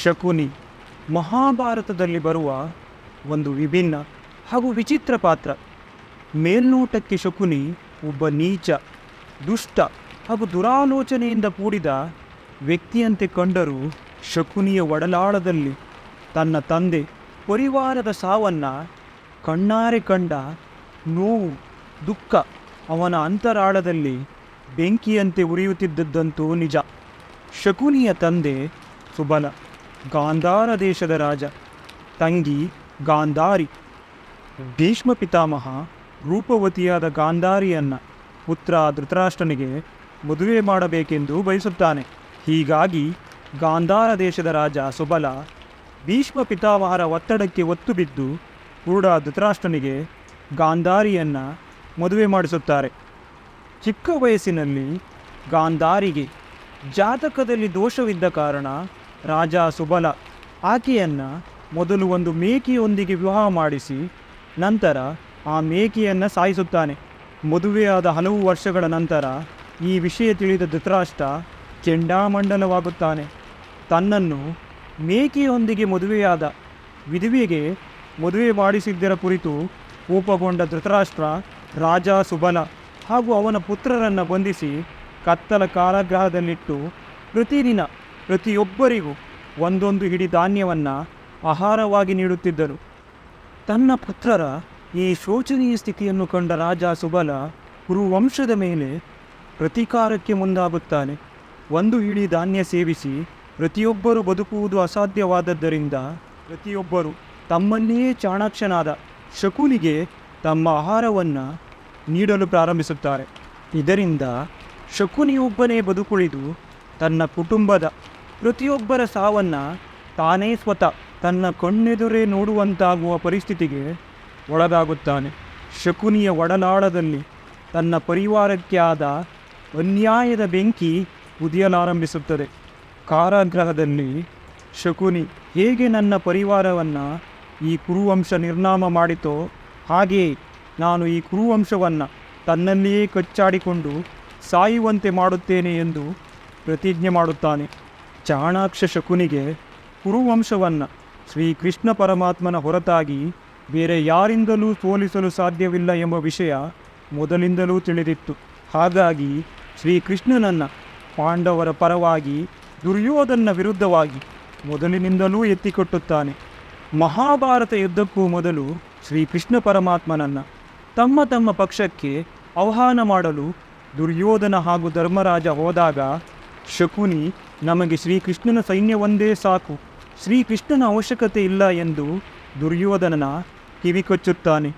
ಶಕುನಿ ಮಹಾಭಾರತದಲ್ಲಿ ಬರುವ ಒಂದು ವಿಭಿನ್ನ ಹಾಗೂ ವಿಚಿತ್ರ ಪಾತ್ರ. ಮೇಲ್ನೋಟಕ್ಕೆ ಶಕುನಿ ಒಬ್ಬ ನೀಚ, ದುಷ್ಟ ಹಾಗೂ ದುರಾಲೋಚನೆಯಿಂದ ಕೂಡಿದ ವ್ಯಕ್ತಿಯಂತೆ ಕಂಡರೂ ಶಕುನಿಯ ಒಡಲಾಳದಲ್ಲಿ ತನ್ನ ತಂದೆ ಪರಿವಾರದ ಸಾವನ್ನು ಕಣ್ಣಾರೆ ಕಂಡ ನೋವು, ದುಃಖ ಅವನ ಅಂತರಾಳದಲ್ಲಿ ಬೆಂಕಿಯಂತೆ ಉರಿಯುತ್ತಿದ್ದದ್ದಂತೂ ನಿಜ. ಶಕುನಿಯ ತಂದೆ ಸುಬಲ, ಗಾಂಧಾರ ದೇಶದ ರಾಜ. ತಂಗಿ ಗಾಂಧಾರಿ. ಭೀಷ್ಮ ಪಿತಾಮಹ ರೂಪವತಿಯಾದ ಗಾಂಧಾರಿಯನ್ನು ಪುತ್ರ ಧೃತರಾಷ್ಟ್ರನಿಗೆ ಮದುವೆ ಮಾಡಬೇಕೆಂದು ಬಯಸುತ್ತಾನೆ. ಹೀಗಾಗಿ ಗಾಂಧಾರ ದೇಶದ ರಾಜ ಸುಬಲ ಭೀಷ್ಮ ಪಿತಾಮಹರ ಒತ್ತಡಕ್ಕೆ ಒತ್ತು ಬಿದ್ದು ಕೂಡ ಧೃತರಾಷ್ಟ್ರನಿಗೆ ಗಾಂಧಾರಿಯನ್ನು ಮದುವೆ ಮಾಡಿಸುತ್ತಾರೆ. ಚಿಕ್ಕ ವಯಸ್ಸಿನಲ್ಲಿ ಗಾಂಧಾರಿಗೆ ಜಾತಕದಲ್ಲಿ ದೋಷವಿದ್ದ ಕಾರಣ ರಾಜ ಸುಬಲ ಆಕೆಯನ್ನು ಮೊದಲು ಒಂದು ಮೇಕೆಯೊಂದಿಗೆ ವಿವಾಹ ಮಾಡಿಸಿ ನಂತರ ಆ ಮೇಕೆಯನ್ನು ಸಾಯಿಸುತ್ತಾನೆ. ಮದುವೆಯಾದ ಹಲವು ವರ್ಷಗಳ ನಂತರ ಈ ವಿಷಯ ತಿಳಿದ ಧೃತರಾಷ್ಟ್ರ ಕೆಂಡಾಮಂಡಲವಾಗುತ್ತಾನೆ. ತನ್ನನ್ನು ಮೇಕೆಯೊಂದಿಗೆ ಮದುವೆಯಾದ ವಿಧವೆಗೆ ಮದುವೆ ಮಾಡಿಸಿದ್ದರ ಕುರಿತು ಕೋಪಗೊಂಡ ಧೃತರಾಷ್ಟ್ರ ರಾಜ ಸುಬಲ ಹಾಗೂ ಅವನ ಪುತ್ರರನ್ನು ಬಂಧಿಸಿ ಕತ್ತಲ ಕಾರಾಗೃಹದಲ್ಲಿಟ್ಟು ಪ್ರತಿದಿನ ಪ್ರತಿಯೊಬ್ಬರಿಗೂ ಒಂದೊಂದು ಹಿಡಿ ಧಾನ್ಯವನ್ನು ಆಹಾರವಾಗಿ ನೀಡುತ್ತಿದ್ದರು. ತನ್ನ ಪುತ್ರರ ಈ ಶೋಚನೀಯ ಸ್ಥಿತಿಯನ್ನು ಕಂಡ ರಾಜ ಸುಬಲ ಕುರುವಂಶದ ಮೇಲೆ ಪ್ರತೀಕಾರಕ್ಕೆ ಮುಂದಾಗುತ್ತಾನೆ. ಒಂದು ಹಿಡಿ ಧಾನ್ಯ ಸೇವಿಸಿ ಪ್ರತಿಯೊಬ್ಬರು ಬದುಕುವುದು ಅಸಾಧ್ಯವಾದದ್ದರಿಂದ ಪ್ರತಿಯೊಬ್ಬರು ತಮ್ಮಲ್ಲಿಯೇ ಚಾಣಾಕ್ಷನಾದ ಶಕುನಿಗೆ ತಮ್ಮ ಆಹಾರವನ್ನು ನೀಡಲು ಪ್ರಾರಂಭಿಸುತ್ತಾರೆ. ಇದರಿಂದ ಶಕುನಿಯೊಬ್ಬನೇ ಬದುಕುಳಿದು ತನ್ನ ಕುಟುಂಬದ ಪ್ರತಿಯೊಬ್ಬರ ಸಾವನ್ನು ತಾನೇ ಸ್ವತಃ ತನ್ನ ಕಣ್ಣೆದುರೇ ನೋಡುವಂತಾಗುವ ಪರಿಸ್ಥಿತಿಗೆ ಒಳಗಾಗುತ್ತಾನೆ. ಶಕುನಿಯ ಒಡಲಾಳದಲ್ಲಿ ತನ್ನ ಪರಿವಾರಕ್ಕೆ ಆದ ಅನ್ಯಾಯದ ಬೆಂಕಿ ಉದಿಯಲಾರಂಭಿಸುತ್ತದೆ. ಕಾರಾಗೃಹದಲ್ಲಿ ಶಕುನಿ ಹೇಗೆ ನನ್ನ ಪರಿವಾರವನ್ನು ಈ ಕುರುವಂಶ ನಿರ್ನಾಮ ಮಾಡಿತೋ ಹಾಗೆಯೇ ನಾನು ಈ ಕುರುವಂಶವನ್ನು ತನ್ನಲ್ಲಿಯೇ ಕಚ್ಚಾಡಿಕೊಂಡು ಸಾಯುವಂತೆ ಮಾಡುತ್ತೇನೆ ಎಂದು ಪ್ರತಿಜ್ಞೆ ಮಾಡುತ್ತಾನೆ. ಚಾಣಾಕ್ಷ ಶಕುನಿಗೆ ಕುರುವಂಶವನ್ನು ಶ್ರೀಕೃಷ್ಣ ಪರಮಾತ್ಮನ ಹೊರತಾಗಿ ಬೇರೆ ಯಾರಿಂದಲೂ ಸೋಲಿಸಲು ಸಾಧ್ಯವಿಲ್ಲ ಎಂಬ ವಿಷಯ ಮೊದಲಿಂದಲೂ ತಿಳಿದಿತ್ತು. ಹಾಗಾಗಿ ಶ್ರೀಕೃಷ್ಣನನ್ನು ಪಾಂಡವರ ಪರವಾಗಿ ದುರ್ಯೋಧನ ವಿರುದ್ಧವಾಗಿ ಮೊದಲಿನಿಂದಲೂ ಎತ್ತಿಕೊಟ್ಟುತ್ತಾನೆ. ಮಹಾಭಾರತ ಯುದ್ಧಕ್ಕೂ ಮೊದಲು ಶ್ರೀಕೃಷ್ಣ ಪರಮಾತ್ಮನನ್ನು ತಮ್ಮ ತಮ್ಮ ಪಕ್ಷಕ್ಕೆ ಆಹ್ವಾನ ಮಾಡಲು ದುರ್ಯೋಧನ ಹಾಗೂ ಧರ್ಮರಾಜ ಹೋದಾಗ ಶಕುನಿ ನಮಗೆ ಶ್ರೀಕೃಷ್ಣನ ಸೈನ್ಯವೊಂದೇ ಸಾಕು, ಶ್ರೀಕೃಷ್ಣನ ಅವಶ್ಯಕತೆ ಇಲ್ಲ ಎಂದು ದುರ್ಯೋಧನನ ಕಿವಿಕೊಚ್ಚುತ್ತಾನೆ.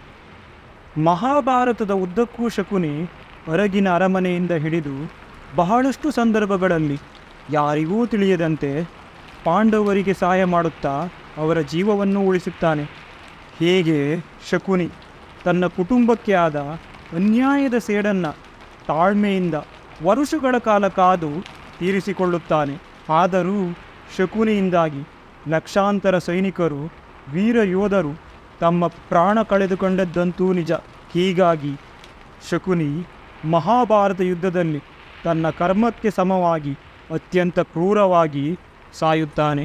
ಮಹಾಭಾರತದ ಉದ್ದಕ್ಕೂ ಶಕುನಿ ಹೊರಗಿನ ಅರಮನೆಯಿಂದ ಹಿಡಿದು ಬಹಳಷ್ಟು ಸಂದರ್ಭಗಳಲ್ಲಿ ಯಾರಿಗೂ ತಿಳಿಯದಂತೆ ಪಾಂಡವರಿಗೆ ಸಹಾಯ ಮಾಡುತ್ತಾ ಅವರ ಜೀವವನ್ನು ಉಳಿಸುತ್ತಾನೆ. ಹೇಗೆ ಶಕುನಿ ತನ್ನ ಕುಟುಂಬಕ್ಕೆ ಆದ ಅನ್ಯಾಯದ ಸೇಡನ್ನು ತಾಳ್ಮೆಯಿಂದ ವರುಷಗಳ ಕಾಲ ಕಾದು ತೀರಿಸಿಕೊಳ್ಳುತ್ತಾನೆ. ಆದರೂ ಶಕುನಿಯಿಂದಾಗಿ ಲಕ್ಷಾಂತರ ಸೈನಿಕರು, ವೀರ ಯೋಧರು ತಮ್ಮ ಪ್ರಾಣ ಕಳೆದುಕೊಂಡದ್ದಂತೂ ನಿಜ. ಹೀಗಾಗಿ ಶಕುನಿ ಮಹಾಭಾರತ ಯುದ್ಧದಲ್ಲಿ ತನ್ನ ಕರ್ಮಕ್ಕೆ ಸಮವಾಗಿ ಅತ್ಯಂತ ಕ್ರೂರವಾಗಿ ಸಾಯುತ್ತಾನೆ.